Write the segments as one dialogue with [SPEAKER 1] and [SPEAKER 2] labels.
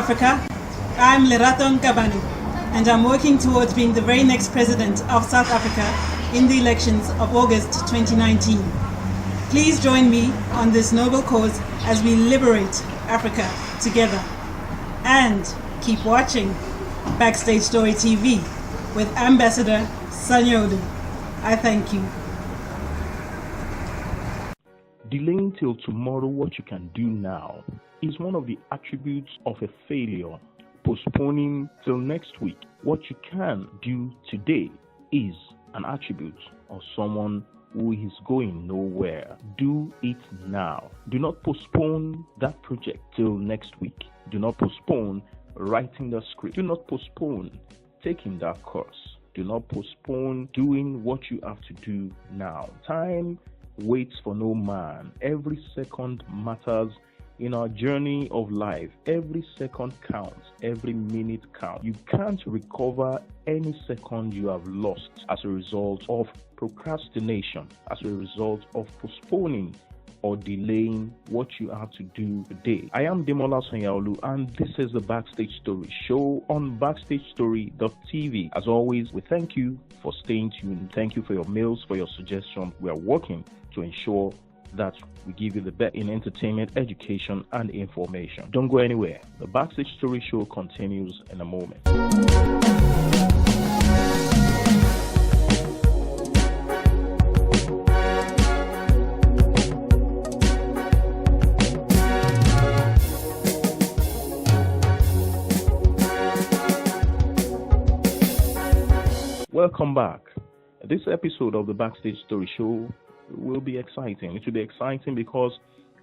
[SPEAKER 1] Africa. I'm Lerato Nkabane, and I'm working towards being the very next president of South Africa in the elections of August 2019. Please join me on this noble cause as we liberate Africa together. And keep watching Backstage Story TV with Ambassador Sanyolu. I thank you.
[SPEAKER 2] Delaying till tomorrow what you can do now is one of the attributes of a failure. Postponing till next week what you can do today is an attribute of someone who is going nowhere. Do it now. Do not postpone that project till next week. Do not postpone writing the script. Do not postpone taking that course. Do not postpone doing what you have to do now. Time waits for no man. Every second matters in our journey of life. Every second counts. Every minute counts. You can't recover any second you have lost as a result of procrastination, as a result of postponing or delaying what you have to do today. I am Demola Sanyolu, and this is the Backstage Story Show on BackstageStory.tv. As always, we thank you for staying tuned. Thank you for your mails, for your suggestions. We are working to ensure that we give you the best in entertainment, education, and information. Don't go anywhere. The Backstage Story Show continues in a moment. Welcome back. This episode of the Backstage Story Show will be exciting. It will be exciting because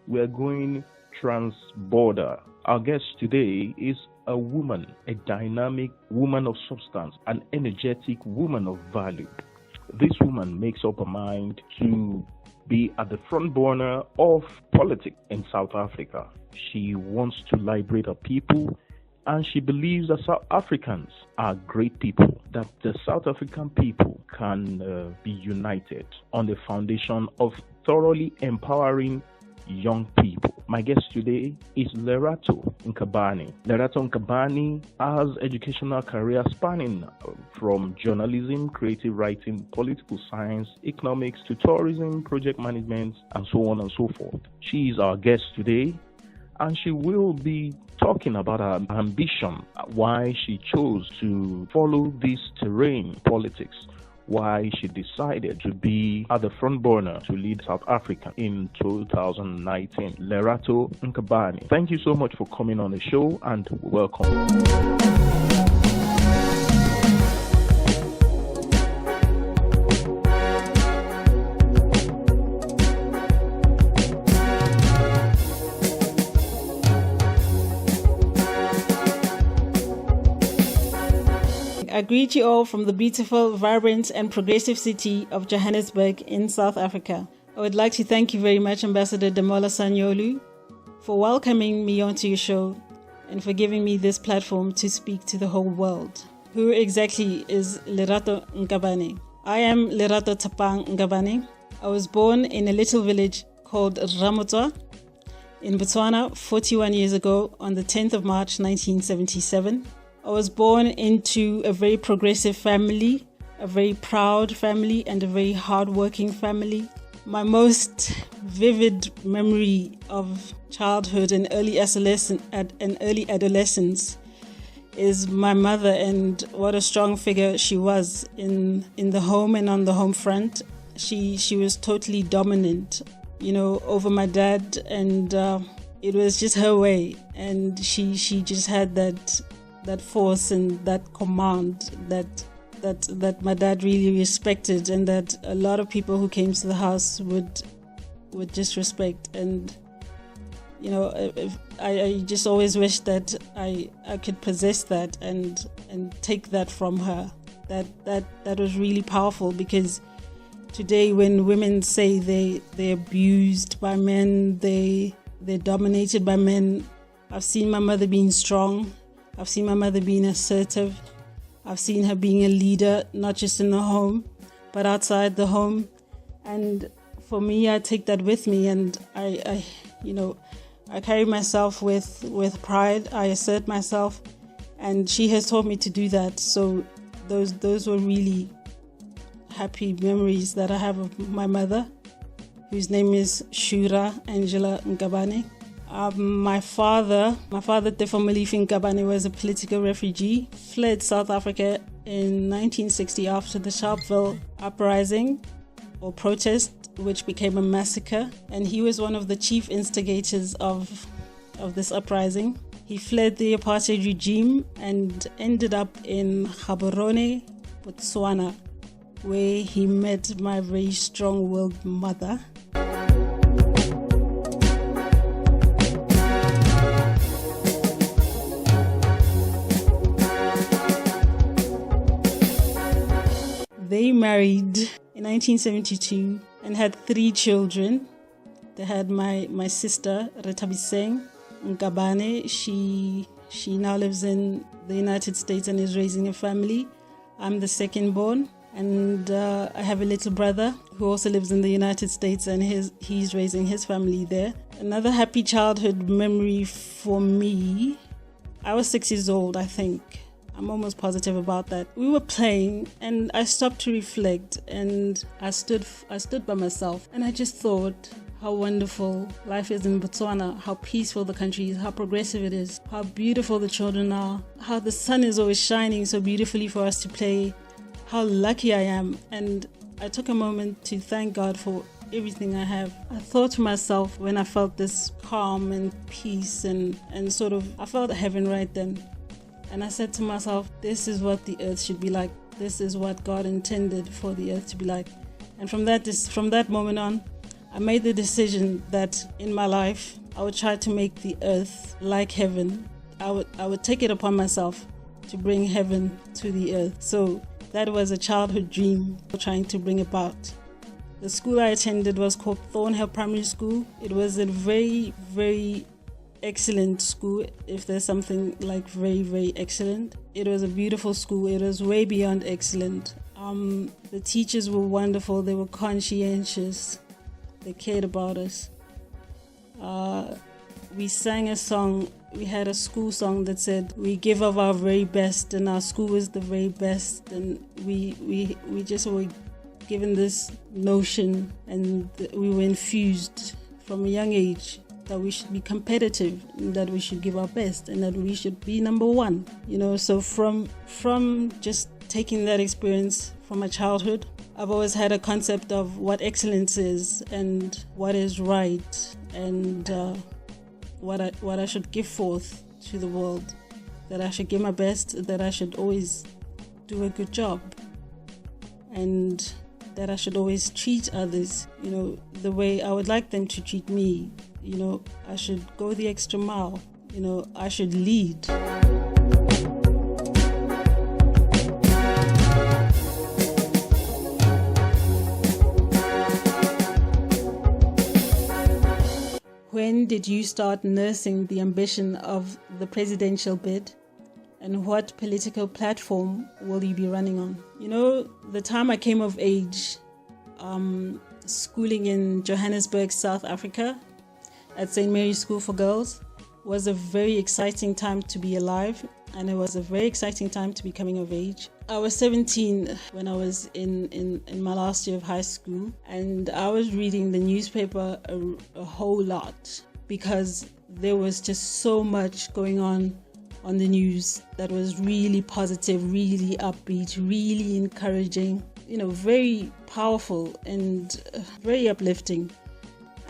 [SPEAKER 2] we are going trans-border. Our guest today is a woman, a dynamic woman of substance, an energetic woman of value. This woman makes up her mind to be at the front burner of politics in South Africa. She wants to liberate her people, and she believes that South Africans are great people, that the South African people can be united on the foundation of thoroughly empowering young people. My guest today is Lerato Nkabane. Lerato Nkabane has educational career spanning from journalism, creative writing, political science, economics to tourism, project management, and so on and so forth. She is our guest today, and she will be talking about her ambition, why she chose to follow this terrain, politics, why she decided to be at the front burner to lead South Africa in 2019. Lerato Nkabane, thank you so much for coming on the show, and welcome.
[SPEAKER 1] I greet you all from the beautiful, vibrant, and progressive city of Johannesburg in South Africa. I would like to thank you very much, Ambassador Demola Sanyolu, for welcoming me onto your show and for giving me this platform to speak to the whole world. Who exactly is Lerato Nkabane? I am Lerato Tshepang Nkabane. I was born in a little village called Ramotwa in Botswana 41 years ago on the 10th of March 1977. I was born into a very progressive family, a very proud family, and a very hardworking family. My most vivid memory of childhood and early adolescence is my mother, and what a strong figure she was in the home and on the home front. She was totally dominant, over my dad, and it was just her way, and she just had that force and that command that my dad really respected, and that a lot of people who came to the house would just respect. And I just always wish that I could possess that and take that from her. That was really powerful, because today when women say they're abused by men, they're dominated by men, I've seen my mother being strong. I've seen my mother being assertive. I've seen her being a leader, not just in the home, but outside the home. And for me, I take that with me, and I I carry myself with pride. I assert myself, and she has taught me to do that. So those were really happy memories that I have of my mother, whose name is Shura Angela Nkabane. My father, Tshepang Nkabane, was a political refugee, fled South Africa in 1960 after the Sharpeville uprising or protest, which became a massacre, and he was one of the chief instigators of this uprising. He fled the apartheid regime and ended up in Gaborone, Botswana, where he met my very strong-willed mother. They married in 1972 and had 3 children. They had my sister, Lerato Nkabane. She now lives in the United States and is raising a family. I'm the second born, and I have a little brother who also lives in the United States, and he's raising his family there. Another happy childhood memory for me, I was 6 years old, I think. I'm almost positive about that. We were playing and I stopped to reflect, and I stood by myself, and I just thought how wonderful life is in Botswana, how peaceful the country is, how progressive it is, how beautiful the children are, how the sun is always shining so beautifully for us to play, how lucky I am. And I took a moment to thank God for everything I have. I thought to myself when I felt this calm and peace and sort of, I felt heaven right then. And I said to myself, this is what the earth should be like. This is what God intended for the earth to be like. And from that moment on, I made the decision that in my life, I would try to make the earth like heaven. I would take it upon myself to bring heaven to the earth. So that was a childhood dream trying to bring about. The school I attended was called Thornhill Primary School. It was a very, very excellent school, if there's something like very, very excellent. It was a beautiful school. It was way beyond excellent. The teachers were wonderful. They were conscientious. They cared about us. We sang a song. We had a school song that said, we give of our very best, and our school is the very best. And we just were given this notion, and we were infused from a young age that we should be competitive, that we should give our best, and that we should be number one. So from just taking that experience from my childhood, I've always had a concept of what excellence is and what is right, and what I should give forth to the world, that I should give my best, that I should always do a good job, and that I should always treat others, the way I would like them to treat me. I should go the extra mile. I should lead. When did you start nursing the ambition of the presidential bid? And what political platform will you be running on? The time I came of age, schooling in Johannesburg, South Africa, at St. Mary's School for Girls, was a very exciting time to be alive, and it was a very exciting time to be coming of age. I was 17 when I was in my last year of high school, and I was reading the newspaper a whole lot, because there was just so much going on the news that was really positive, really upbeat, really encouraging, very powerful and very uplifting.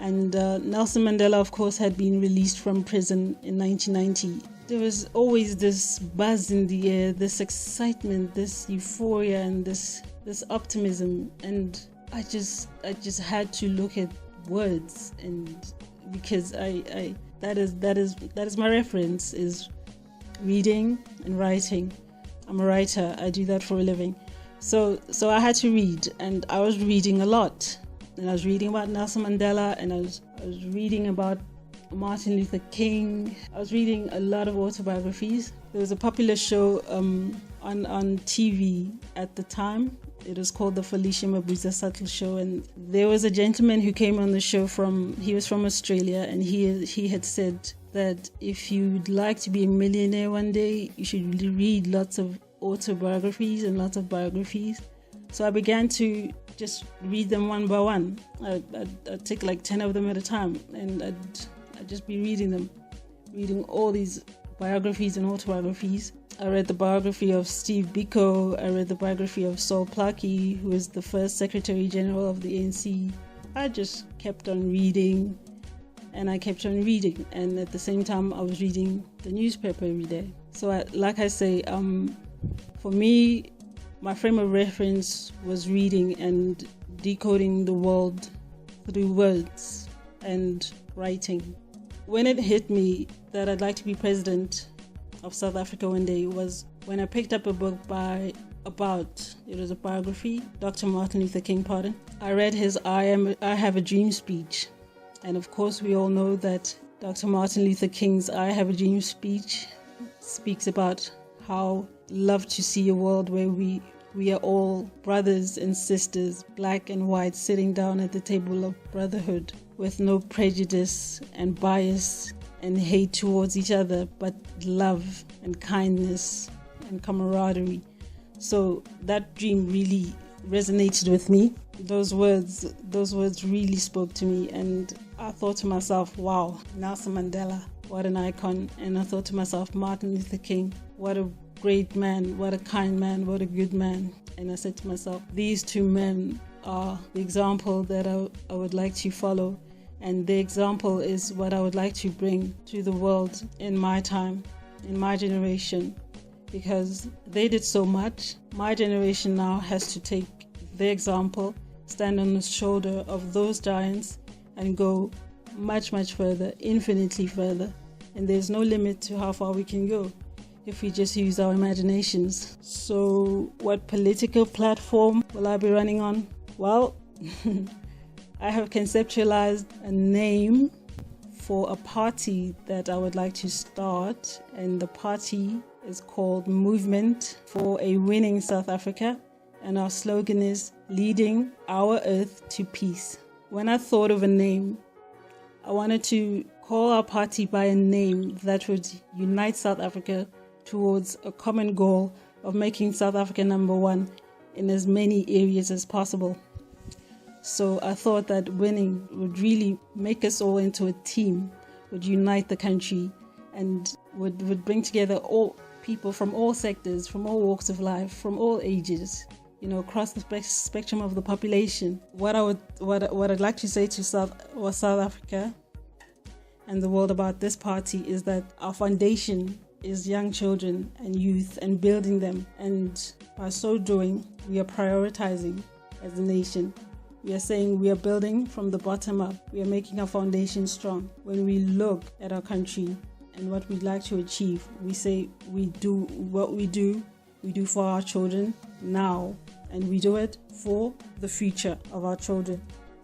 [SPEAKER 1] And Nelson Mandela, of course, had been released from prison in 1990. There was always this buzz in the air, this excitement, this euphoria, and this optimism. And I just had to look at words, and because that is my reference, is reading and writing. I'm a writer. I do that for a living. So I had to read, and I was reading a lot. And I was reading about Nelson Mandela, and I was reading about Martin Luther King. I was reading a lot of autobiographies. There was a popular show on TV at the time. It was called the Felicia Mabuza Subtle Show, and there was a gentleman who came on the show he was from Australia, and he had said that if you'd like to be a millionaire one day, you should read lots of autobiographies and lots of biographies. So I began to just read them one by one. I'd take like 10 of them at a time, and I'd just be reading all these biographies and autobiographies. I read the biography of Steve Biko. I read the biography of Saul Plaatje, who was the first Secretary General of the ANC. I just kept on reading, and I kept on reading. And at the same time, I was reading the newspaper every day. So like I say, for me, my frame of reference was reading and decoding the world through words and writing. When it hit me that I'd like to be president of South Africa one day was when I picked up a book it was a biography, Dr. Martin Luther King, I read his I Have a Dream speech. And of course, we all know that Dr. Martin Luther King's I Have a Dream speech speaks about how love to see a world where we are all brothers and sisters, black and white, sitting down at the table of brotherhood with no prejudice and bias and hate towards each other, but love and kindness and camaraderie. So that dream really resonated with me. Those words really spoke to me, and I thought to myself, wow, Nelson Mandela, what an icon. And I thought to myself, Martin Luther King, what a great man, what a kind man, what a good man. And I said to myself, these two men are the example that I would like to follow. And the example is what I would like to bring to the world in my time, in my generation, because they did so much. My generation now has to take their example, stand on the shoulder of those giants, and go much, much further, infinitely further. And there's no limit to how far we can go if we just use our imaginations. So what political platform will I be running on? Well, I have conceptualized a name for a party that I would like to start, and the party is called Movement for a Winning South Africa, and our slogan is Leading Our Earth to Peace. When I thought of a name, I wanted to call our party by a name that would unite South Africa towards a common goal of making South Africa number one in as many areas as possible. So I thought that winning would really make us all into a team, would unite the country, and would bring together all people from all sectors, from all walks of life, from all ages, across the spectrum of the population. What I'd like to say to South Africa and the world about this party is that our foundation is young children and youth and building them. And by so doing, we are prioritizing as a nation. We are saying we are building from the bottom up. We are making our foundation strong. When we look at our country and what we'd like to achieve, we say we do what we do for our children now, and we do it for the future of our children.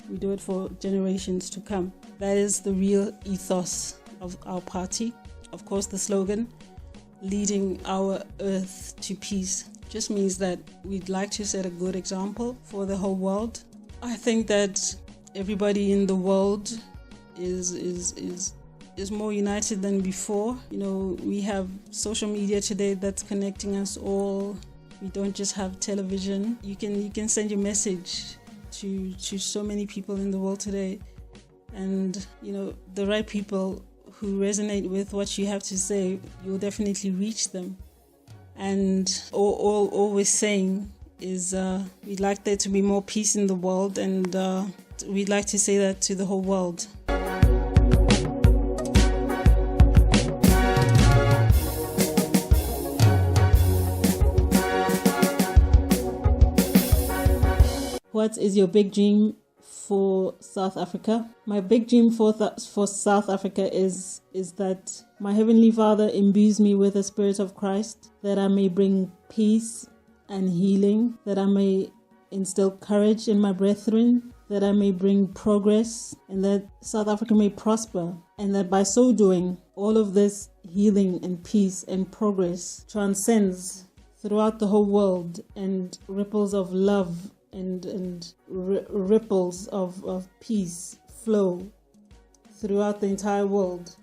[SPEAKER 1] We do it for generations to come. That is the real ethos of our party. Of course, the slogan, Leading Our Earth to Peace, just means that we'd like to set a good example for the whole world. I think that everybody in the world is more united than before. We have social media today that's connecting us all. We don't just have television. You can send your message to so many people in the world today, and the right people who resonate with what you have to say, you'll definitely reach them. And all we're saying is we'd like there to be more peace in the world, and we'd like to say that to the whole world. What is your big dream for South Africa? My big dream for South Africa is that my Heavenly Father imbues me with the Spirit of Christ, that I may bring peace and healing, that I may instill courage in my brethren, that I may bring progress, and that South Africa may prosper, and that by so doing, all of this healing and peace and progress transcends throughout the whole world, and ripples of love and ripples of peace flow throughout the entire world,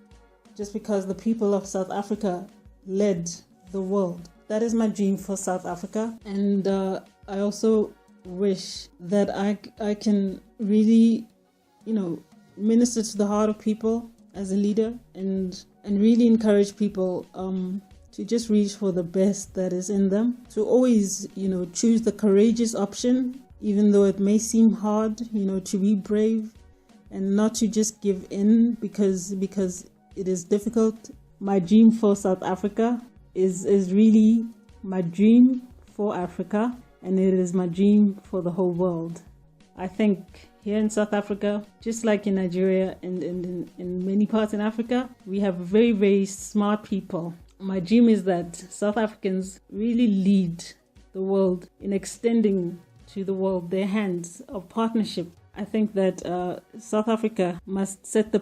[SPEAKER 1] just because the people of South Africa led the world. That is my dream for South Africa. And I also wish that I can really, minister to the heart of people as a leader, and really encourage people to just reach for the best that is in them, to always, choose the courageous option, even though it may seem hard, to be brave and not to just give in because it is difficult. My dream for South Africa is really my dream for Africa, and it is my dream for the whole world. I think here in South Africa, just like in Nigeria and in many parts in Africa, we have very, very smart people. My dream is that South Africans really lead the world in extending to the world their hands of partnership. I think that South Africa must set the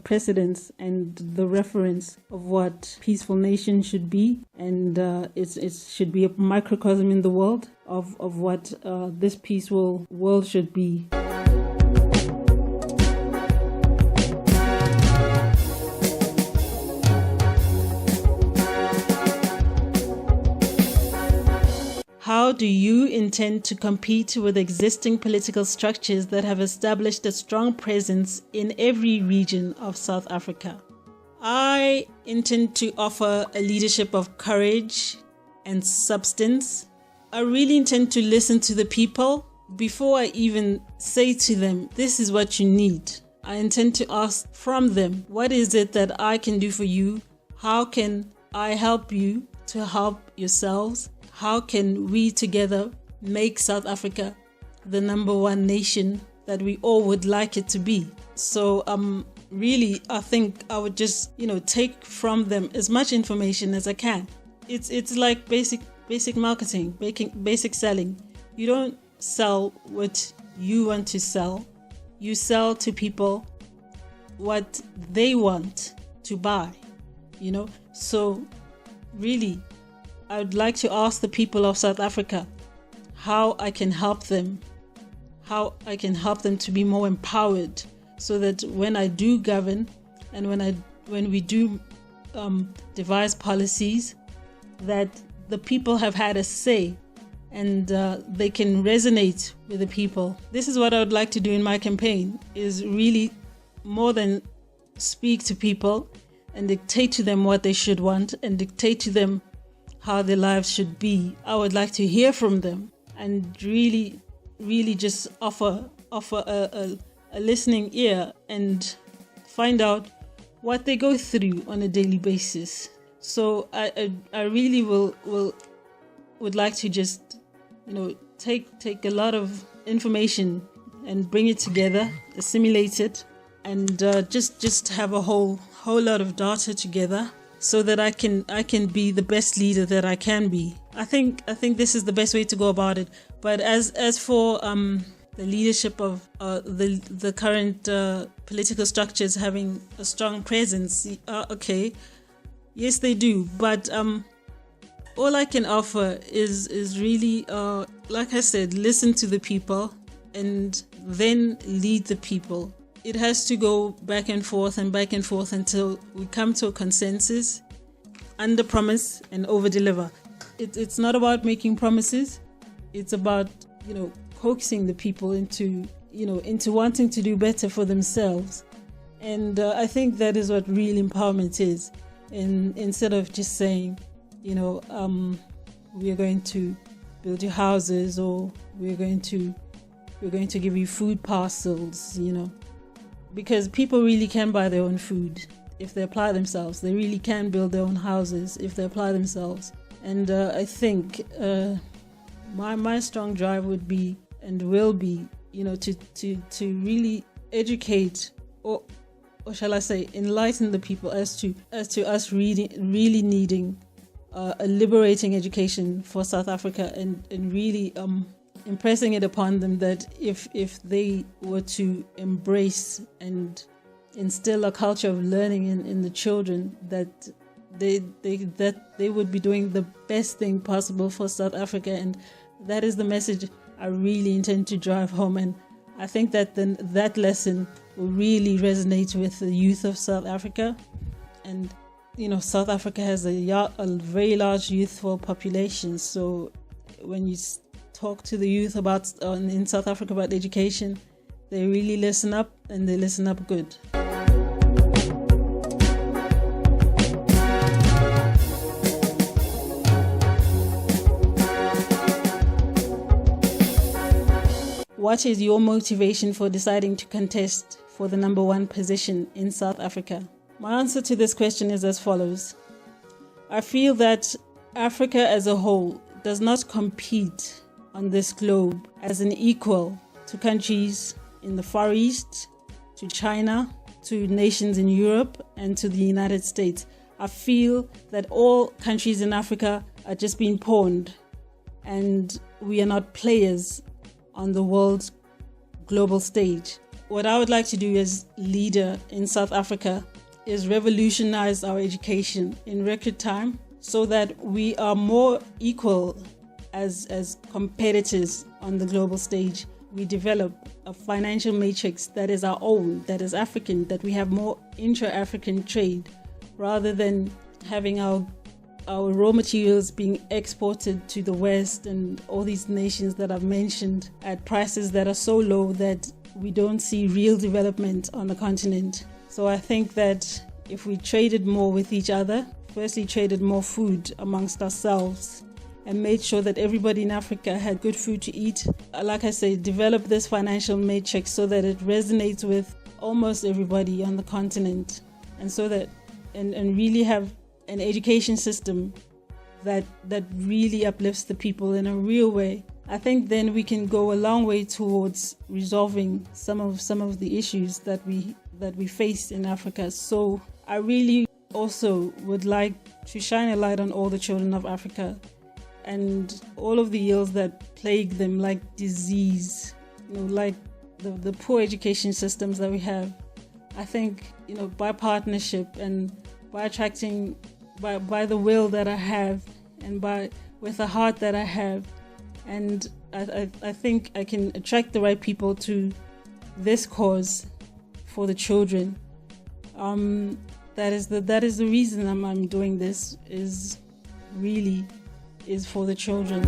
[SPEAKER 1] precedence and the reference of what peaceful nation should be, and it should be a microcosm in the world of what this peaceful world should be. How do you intend to compete with existing political structures that have established a strong presence in every region of South Africa? I intend to offer a leadership of courage and substance. I really intend to listen to the people before I even say to them, this is what you need. I intend to ask from them, what is it that I can do for you? How can I help you to help yourselves? How can we together make South Africa the number one nation that we all would like it to be? So really, I think I would just, take from them as much information as I can. It's like basic marketing, basic selling. You don't sell what you want to sell. You sell to people what they want to buy, So really, I would like to ask the people of South Africa how I can help them to be more empowered, so that when I do govern and when we do devise policies, that the people have had a say and they can resonate with the people. This is what I would like to do in my campaign, is really more than speak to people and dictate to them what they should want and dictate to them how their lives should be. I would like to hear from them and really, really just offer a listening ear and find out what they go through on a daily basis. So I really would like to just take a lot of information and bring it together, assimilate it, and just have a whole lot of data together, so that I can be the best leader that I can be. I think this is the best way to go about it. But as for the leadership of the current political structures having a strong presence, okay, yes they do. But all I can offer is really, like I said, listen to the people and then lead the people. It has to go back and forth until we come to a consensus, under promise and over deliver. It's not about making promises. It's about, coaxing the people into wanting to do better for themselves. And I think that is what real empowerment is. And instead of just saying, we are going to build your houses, or we're going to give you food parcels, Because people really can buy their own food if they apply themselves. They really can build their own houses if they apply themselves. And I think my strong drive would be and will be, to really educate, or shall I say, enlighten the people as to us really needing a liberating education for South Africa, and really impressing it upon them that if they were to embrace and instill a culture of learning in the children, that they would be doing the best thing possible for South Africa, and that is the message I really intend to drive home. And I think that that lesson will really resonate with the youth of South Africa. And South Africa has a very large youthful population. So when you talk to the youth in South Africa about education, they really listen up, and they listen up good. What is your motivation for deciding to contest for the number one position in South Africa? My answer to this question is as follows. I feel that Africa as a whole does not compete on this globe as an equal to countries in the Far East, to China, to nations in Europe, and to the United States. I feel that all countries in Africa are just being pawned, and we are not players on the world's global stage. What I would like to do as leader in South Africa is revolutionize our education in record time so that we are more equal as competitors on the global stage. We develop a financial matrix that is our own, that is African, that we have more intra-African trade rather than having our raw materials being exported to the West and all these nations that I've mentioned at prices that are so low that we don't see real development on the continent. So I think that if we traded more with each other, firstly traded more food amongst ourselves and made sure that everybody in Africa had good food to eat, like I say, develop this financial matrix so that it resonates with almost everybody on the continent, and so that and really have an education system that really uplifts the people in a real way. I think then we can go a long way towards resolving some of the issues that we face in Africa. So I really also would like to shine a light on all the children of Africa and all of the ills that plague them, like disease, like the poor education systems that we have. I think, by partnership and by attracting, by the will that I have and with the heart that I have, and I think I can attract the right people to this cause for the children. That is the reason I'm doing this, is for the children.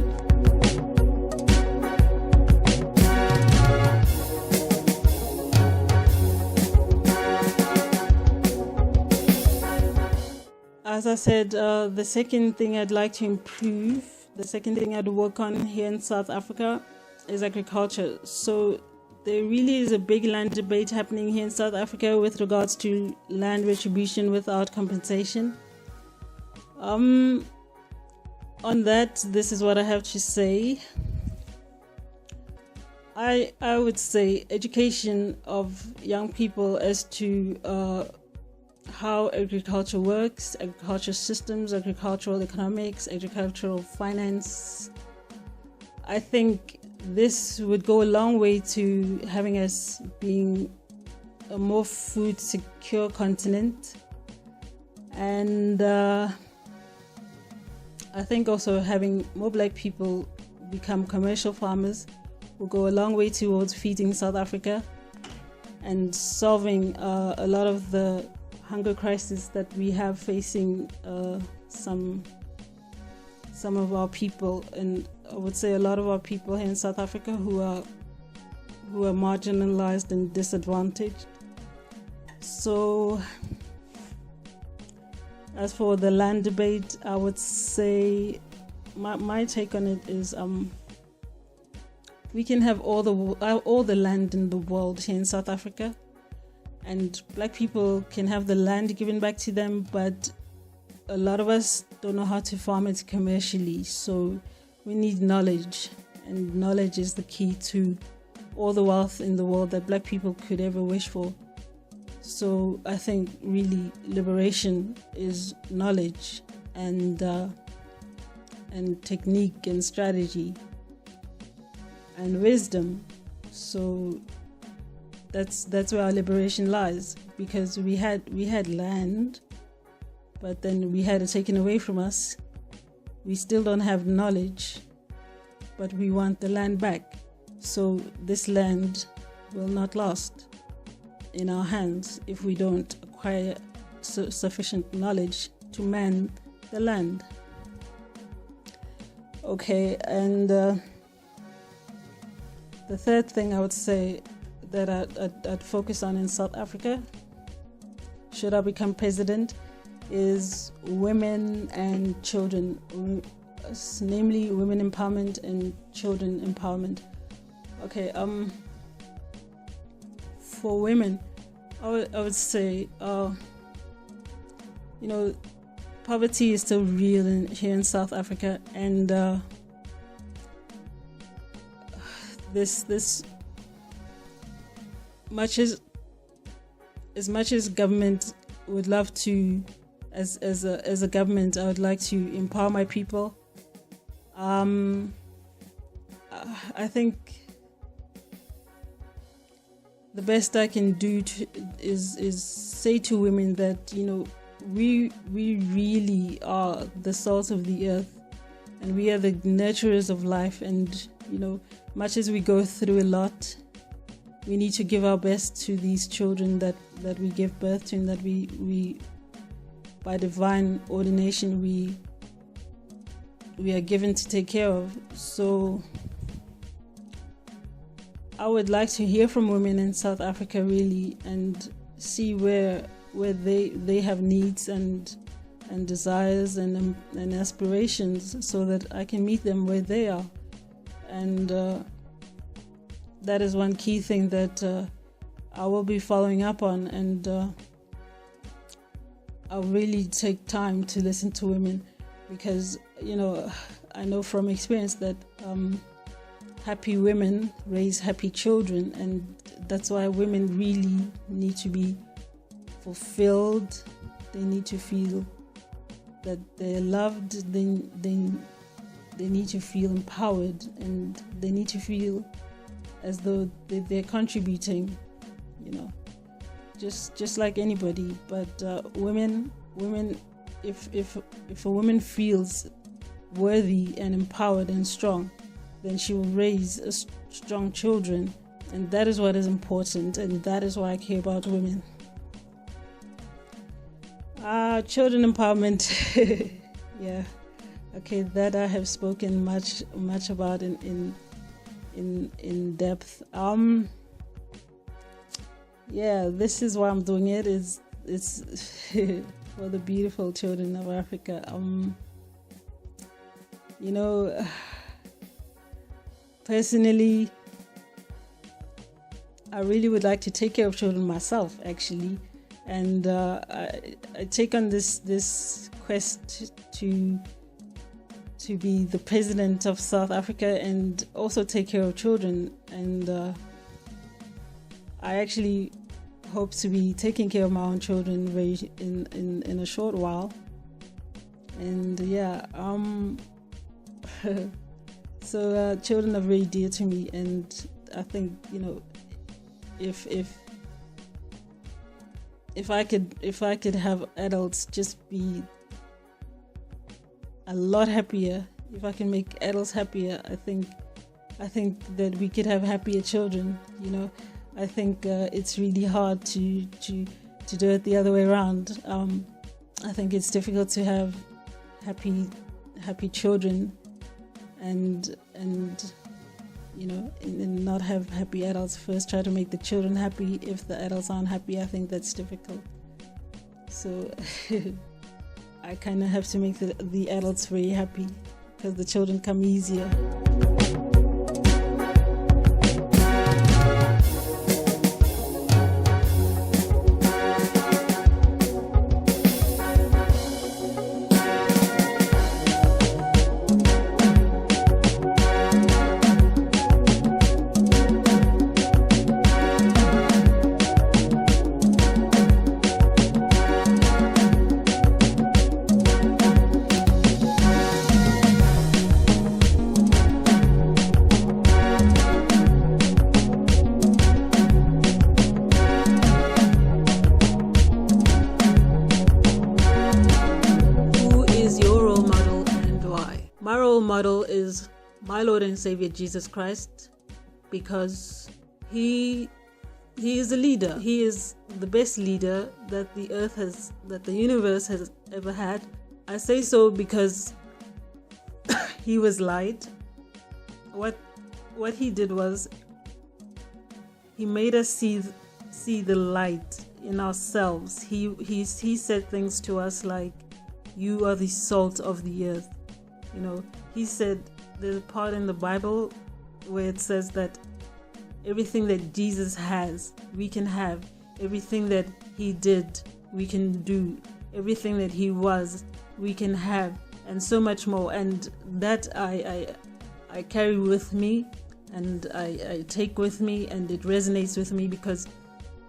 [SPEAKER 1] As I said, the second thing I'd like to improve, the second thing I'd work on here in South Africa is agriculture. So there really is a big land debate happening here in South Africa with regards to land retribution without compensation. On that, this is what I have to say. I would say education of young people as to how agriculture works, agriculture systems, agricultural economics, agricultural finance. I think this would go a long way to having us being a more food secure continent. And I think also having more black people become commercial farmers will go a long way towards feeding South Africa and solving a lot of the hunger crisis that we have facing some of our people, and I would say a lot of our people here in South Africa who are marginalized and disadvantaged. So as for the land debate, I would say my take on it is we can have all the land in the world here in South Africa, and black people can have the land given back to them, but a lot of us don't know how to farm it commercially. So we need knowledge, and knowledge is the key to all the wealth in the world that black people could ever wish for. So I think really liberation is knowledge and technique and strategy and wisdom. So that's where our liberation lies, because we had land but then we had it taken away from us. We still don't have knowledge, but we want the land back. So this land will not last in our hands if we don't acquire sufficient knowledge to man the land. Okay, and the third thing I would say that I'd focus on in South Africa, should I become president, is women and children, namely women empowerment and children empowerment. Okay, for women, I would say, poverty is still real here in South Africa, and this as much as government would love to, as a government, I would like to empower my people. I think the best I can do is say to women that, we really are the salt of the earth, and we are the nurturers of life, and much as we go through a lot, we need to give our best to these children that we give birth to, and that we by divine ordination we are given to take care of. So I would like to hear from women in South Africa, really, and see where they have needs and desires and aspirations, so that I can meet them where they are. And that is one key thing that I will be following up on, and I'll really take time to listen to women, because I know from experience that happy women raise happy children, and that's why women really need to be fulfilled. They need to feel that they're loved. They need to feel empowered, and they need to feel as though they're contributing, just like anybody. But women, if a woman feels worthy and empowered and strong, then she will raise strong children, and that is what is important, and that is why I care about women. Children empowerment. Yeah, okay, that I have spoken much about in depth. Yeah, this is why I'm doing it. It's for the beautiful children of Africa. Personally, I really would like to take care of children myself, actually, and I take on this quest to be the president of South Africa and also take care of children. And I actually hope to be taking care of my own children in a short while. And yeah, so children are very dear to me, and I think if I could have adults just be a lot happier, if I can make adults happier, I think that we could have happier children. I think it's really hard to do it the other way around. I think it's difficult to have happy children and not have happy adults. First try to make the children happy. If the adults aren't happy, I think that's difficult. So I kind of have to make the adults very happy, because the children come easier. my Lord and Savior Jesus Christ, because He is a leader. He is the best leader that the universe has ever had. I say so because He was light. What He did was He made us see the light in ourselves. He said things to us like, "You are the salt of the earth." He said, there's a part in the Bible where it says that everything that Jesus has, we can have. Everything that He did, we can do. Everything that He was, we can have, and so much more. And that I carry with me, and I take with me, and it resonates with me, because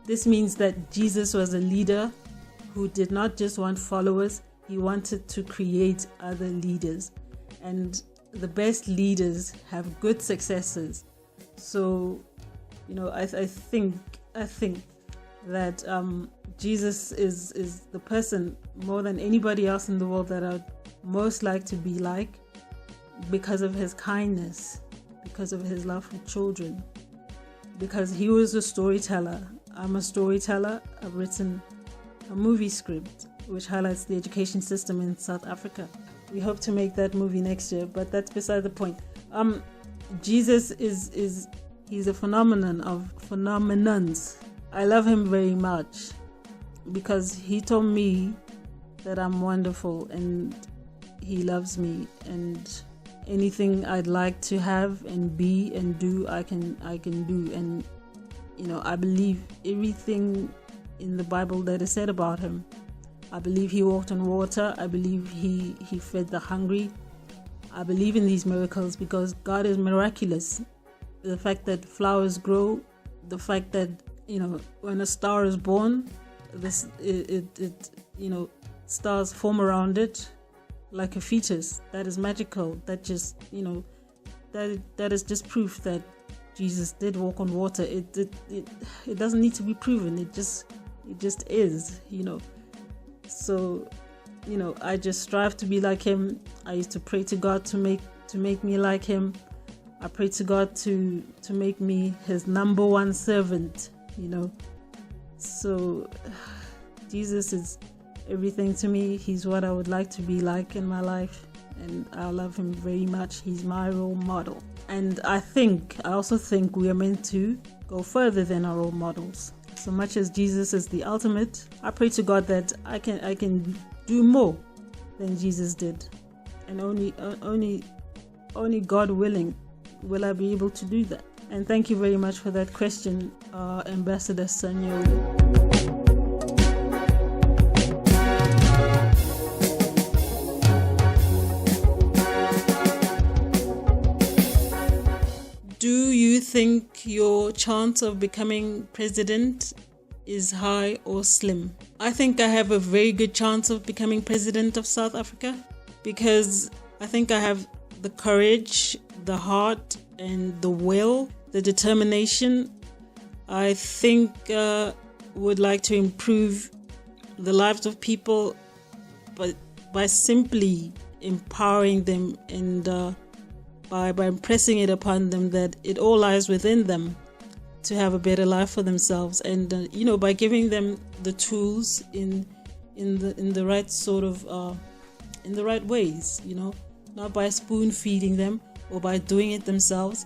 [SPEAKER 1] this means that Jesus was a leader who did not just want followers. He wanted to create other leaders, and the best leaders have good successors. So, I think that Jesus is the person more than anybody else in the world that I'd most like to be like, because of His kindness, because of His love for children, because He was a storyteller. I'm a storyteller. I've written a movie script which highlights the education system in South Africa. We hope to make that movie next year, but that's beside the point. Jesus he's a phenomenon of phenomenons. I love Him very much because He told me that I'm wonderful, and He loves me, and anything I'd like to have and be and do, I can do. And I believe everything in the Bible that is said about Him. I believe He walked on water. I believe he fed the hungry. I believe in these miracles because God is miraculous. The fact that flowers grow, the fact that when a star is born, stars form around it like a fetus. That is magical. That just that is just proof that Jesus did walk on water. It doesn't need to be proven. It just is. So, I just strive to be like Him. I used to pray to God to make me like Him. I pray to God to make me His number one servant, So, Jesus is everything to me. He's what I would like to be like in my life, and I love Him very much. He's my role model. And I also think we are meant to go further than our role models. So much as Jesus is the ultimate, I pray to God that I can do more than Jesus did, and only God willing will I be able to do that. And thank you very much for that question, Ambassador Sanyolu. Do you think your chance of becoming president is high or slim? I think I have a very good chance of becoming president of South Africa, because I think I have the courage, the heart, and the will, the determination. I think would like to improve the lives of people, but by simply empowering them and by impressing it upon them that it all lies within them to have a better life for themselves, and by giving them the tools in the right sort of in the right ways, not by spoon feeding them or by doing it themselves,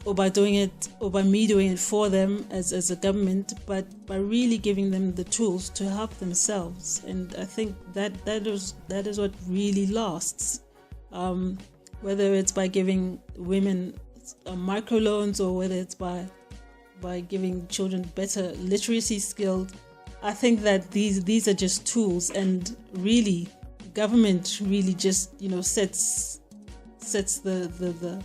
[SPEAKER 1] or by me doing it for them as a government, but by really giving them the tools to help themselves. And I think that is what really lasts. Whether it's by giving women microloans, or whether it's by giving children better literacy skills, I think that these are just tools, and really government really just sets the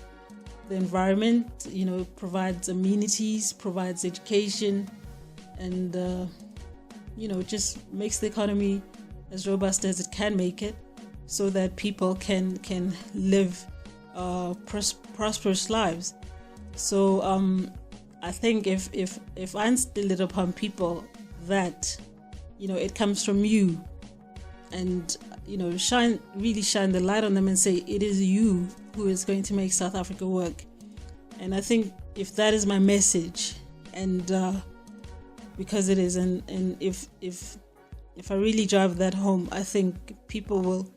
[SPEAKER 1] environment, provides amenities, provides education, and just makes the economy as robust as it can make it, so that people can live prosperous lives. So I think if I instill it upon people that it comes from you, and shine the light on them and say it is you who is going to make South Africa work. And I think if that is my message, and because it is, and if I really drive that home, I think people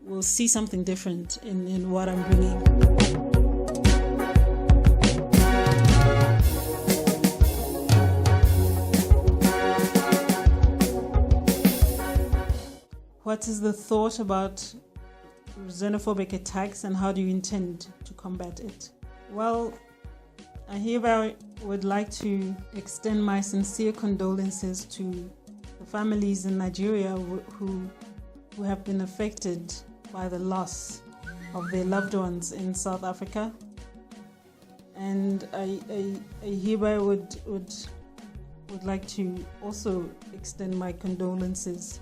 [SPEAKER 1] will see something different in what I'm bringing. What is the thought about xenophobic attacks, and how do you intend to combat it? Well, I hereby would like to extend my sincere condolences to the families in Nigeria who have been affected by the loss of their loved ones in South Africa. And I hereby would like to also extend my condolences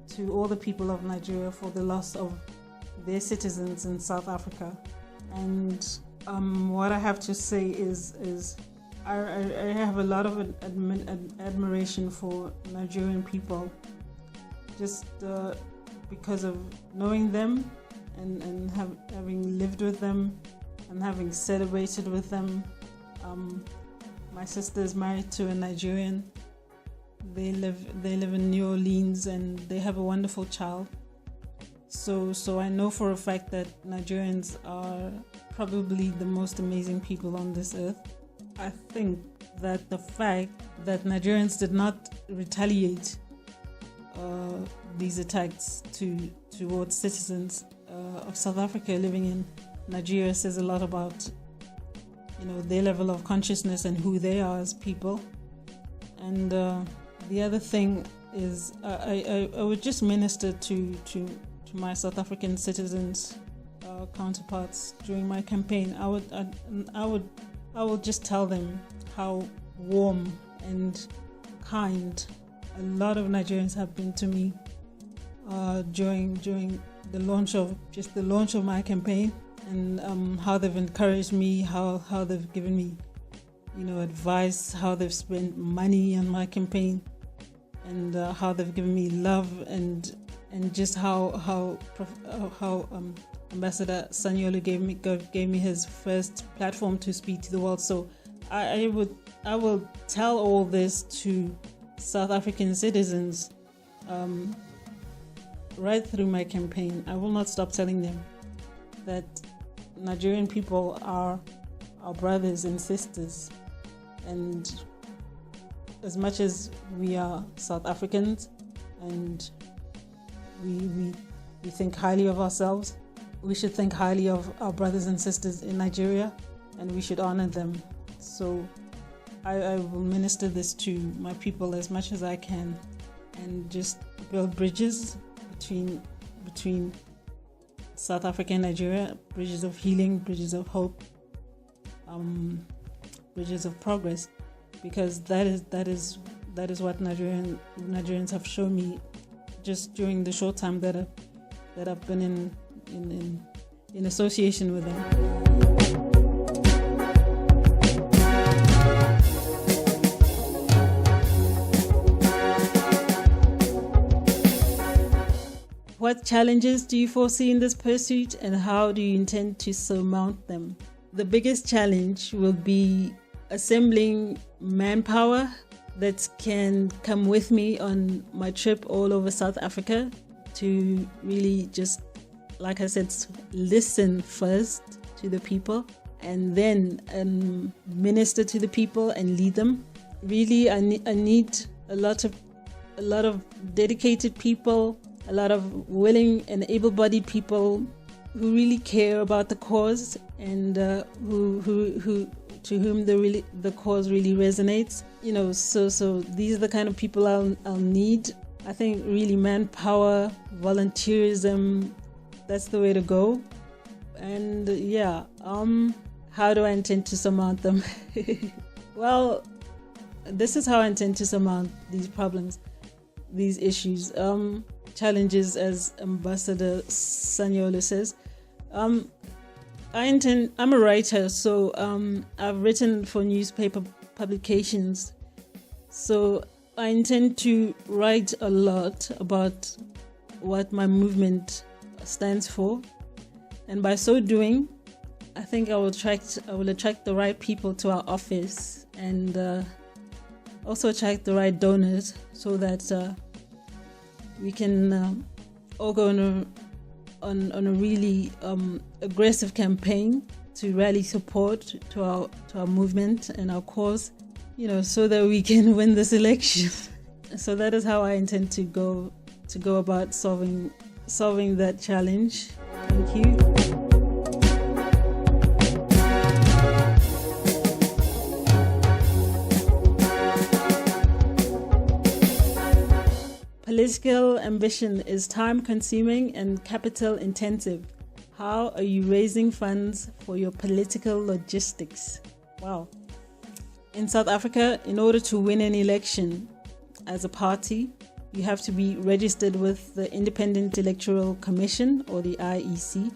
[SPEAKER 1] to all the people of Nigeria for the loss of their citizens in South Africa. And what I have to say is I have a lot of admiration for Nigerian people, just because of knowing them and having lived with them and having celebrated with them. My sister is married to a Nigerian. They live in New Orleans, and they have a wonderful child. So I know for a fact that Nigerians are probably the most amazing people on this earth. I think that the fact that Nigerians did not retaliate these attacks towards citizens of South Africa living in Nigeria says a lot about, their level of consciousness and who they are as people. And the other thing is, I would just minister to my South African citizens counterparts during my campaign. I would just tell them how warm and kind a lot of Nigerians have been to me during the launch of my campaign, and how they've encouraged me, how they've given me advice, how they've spent money on my campaign, and how they've given me love, and just how Ambassador Sanyolu gave me his first platform to speak to the world. So I will tell all this to South African citizens right through my campaign. I will not stop telling them that Nigerian people are our brothers and sisters, and as much as we are South Africans and we think highly of ourselves, we should think highly of our brothers and sisters in Nigeria, and we should honor them. So I will minister this to my people as much as I can, and just build bridges between South Africa and Nigeria, bridges of healing, bridges of hope, bridges of progress, because that is what Nigerians have shown me just during the short time that I've been in association with them. What challenges do you foresee in this pursuit, and how do you intend to surmount them? The biggest challenge will be assembling manpower that can come with me on my trip all over South Africa to really just, like I said, listen first to the people, and then minister to the people and lead them. Really, I need a lot of dedicated people, a lot of willing and able-bodied people who really care about the cause, and to whom the cause really resonates. So these are the kind of people I'll need. I think really manpower, volunteerism, that's the way to go. And how do I intend to surmount them? Well, this is how I intend to surmount these problems, these issues. Challenges, as Ambassador Sanyolu says. I'm a writer, so I've written for newspaper publications. So I intend to write a lot about what my movement stands for, And by so doing, I think I will attract the right people to our office, and also attract the right donors, so that we can all go on a really aggressive campaign to rally support to our movement and our cause, so that we can win this election. So that is how I intend to go about solving that challenge. Thank you. Political ambition is time-consuming and capital-intensive. How are you raising funds for your political logistics? Wow. In South Africa, in order to win an election as a party, you have to be registered with the Independent Electoral Commission, or the IEC.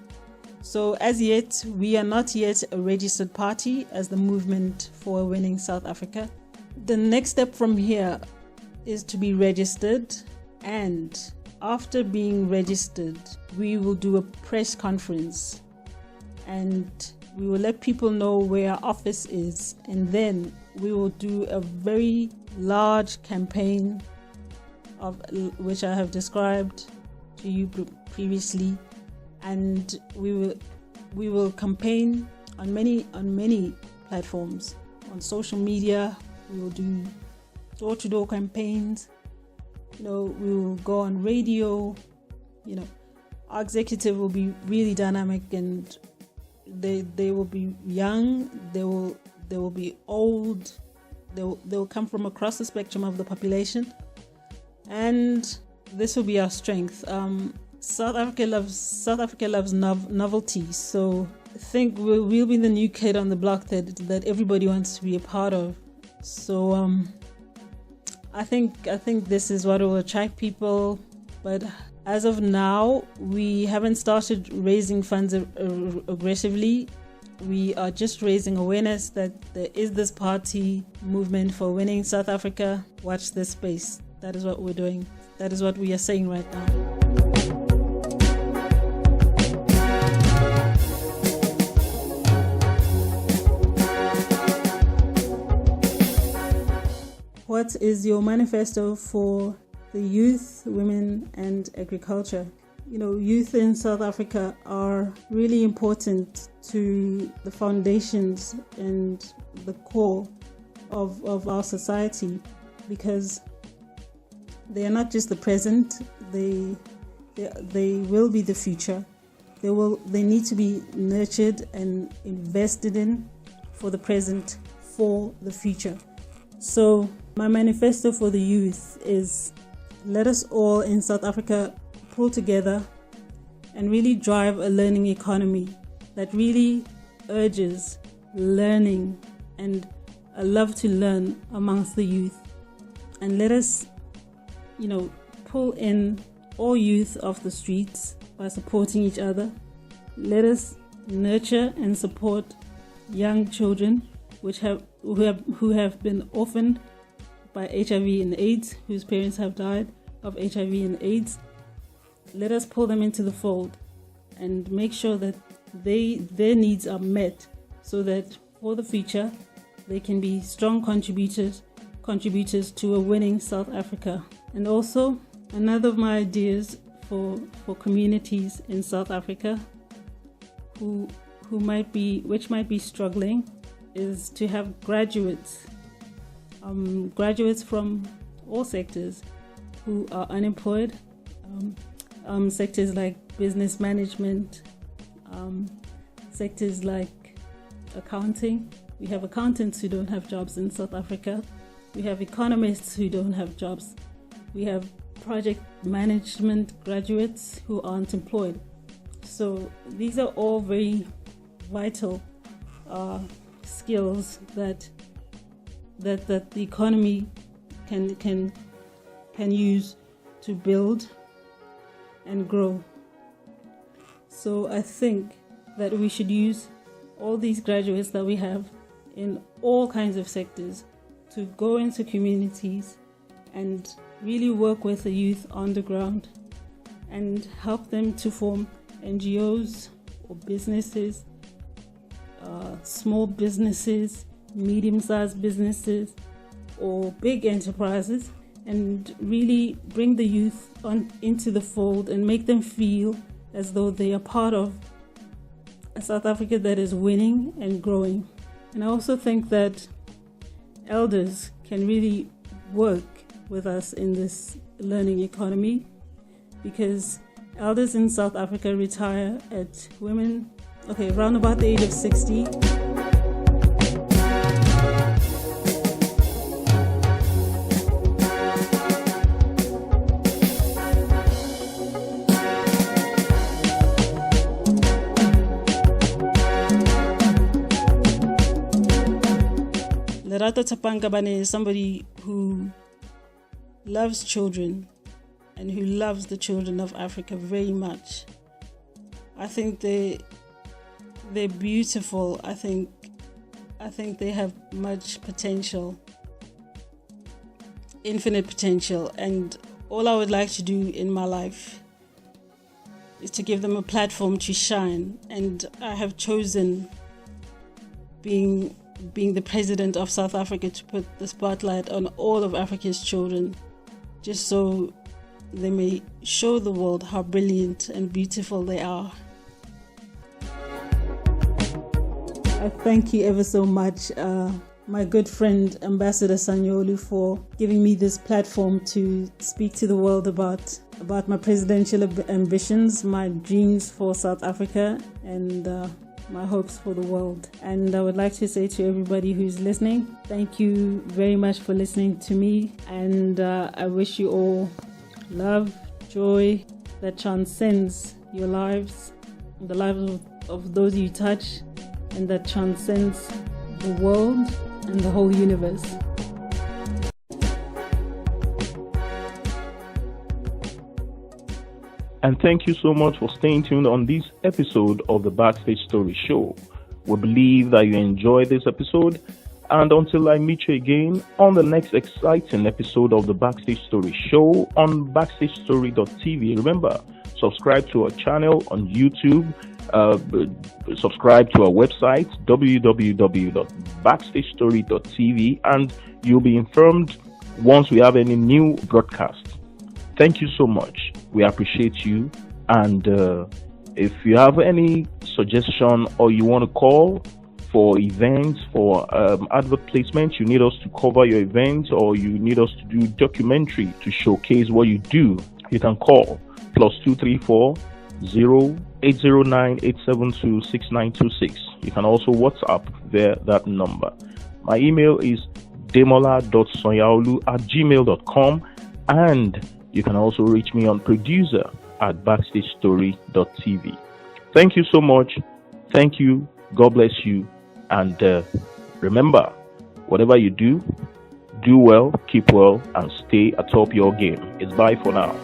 [SPEAKER 1] So as yet, we are not yet a registered party as the Movement for Winning South Africa. The next step from here is to be registered, and after being registered, we will do a press conference and we will let people know where our office is, and then we will do a very large campaign of which I have described to you previously, and we will campaign on many platforms. On social media, we will do door-to-door campaigns. We will go on radio. Our executive will be really dynamic, and they will be young. They will be old. They will come from across the spectrum of the population, and this will be our strength. South Africa loves novelty, so I think we'll be the new kid on the block that everybody wants to be a part of. So I think this is what will attract people, but as of now, we haven't started raising funds aggressively. We are just raising awareness that there is this party movement for winning South Africa. Watch this space. That is what we're doing. That is what we are saying right now. What is your manifesto for the youth, women, and agriculture? Youth in South Africa are really important to the foundations and the core of our society, because they are not just the present, they will be the future. They need to be nurtured and invested in for the present, for the future. So my manifesto for the youth is, let us all in South Africa pull together and really drive a learning economy that really urges learning and a love to learn amongst the youth. And let us, pull in all youth off the streets by supporting each other. Let us nurture and support young children who have been orphaned by HIV and AIDS, whose parents have died of HIV and AIDS. Let us pull them into the fold and make sure that their needs are met, so that for the future they can be strong contributors to a winning South Africa. And also, another of my ideas for communities in South Africa which might be struggling, is to have graduates from all sectors who are unemployed, sectors like business management, sectors like accounting. We have accountants who don't have jobs in South Africa. We have economists who don't have jobs. We have project management graduates who aren't employed. So these are all very vital skills that the economy can use to build and grow. So I think that we should use all these graduates that we have in all kinds of sectors to go into communities and really work with the youth on the ground and help them to form NGOs for businesses, small businesses, medium-sized businesses, or big enterprises, and really bring the youth into the fold and make them feel as though they are part of a South Africa that is winning and growing. And I also think that elders can really work with us in this learning economy, because elders in South Africa retire at around about the age of 60. Lerato Tshepang Nkabane is somebody who loves children and who loves the children of Africa very much. I think they're beautiful. I think they have much potential, infinite potential, and all I would like to do in my life is to give them a platform to shine. And I have chosen being the president of South Africa to put the spotlight on all of Africa's children, just so they may show the world how brilliant and beautiful they are. I thank you ever so much, my good friend Ambassador Sanyolu, for giving me this platform to speak to the world about my presidential ambitions, my dreams for South Africa, and my hopes for the world. And I would like to say to everybody who's listening, thank you very much for listening to me, and I wish you all love, joy that transcends your lives, the lives of those you touch, and that transcends the world and the whole universe.
[SPEAKER 2] And thank you so much for staying tuned on this episode of the Backstage Story Show. We believe that you enjoyed this episode, and until I meet you again on the next exciting episode of the Backstage Story Show on BackstageStory.tv. Remember, subscribe to our channel on YouTube, subscribe to our website www.BackstageStory.tv, and you'll be informed once we have any new broadcast. Thank you so much. We appreciate you. And if you have any suggestion or you want to call for events, for advert placements, you need us to cover your events, or you need us to do documentary to showcase what you do, you can call +234 0809 872 6926. You can also WhatsApp that number. My email is demola.sonyaolu@gmail.com, and you can also reach me on producer@backstagestory.tv. Thank you so much. Thank you. God bless you. And remember, whatever you do, do well, keep well, and stay atop your game. It's bye for now.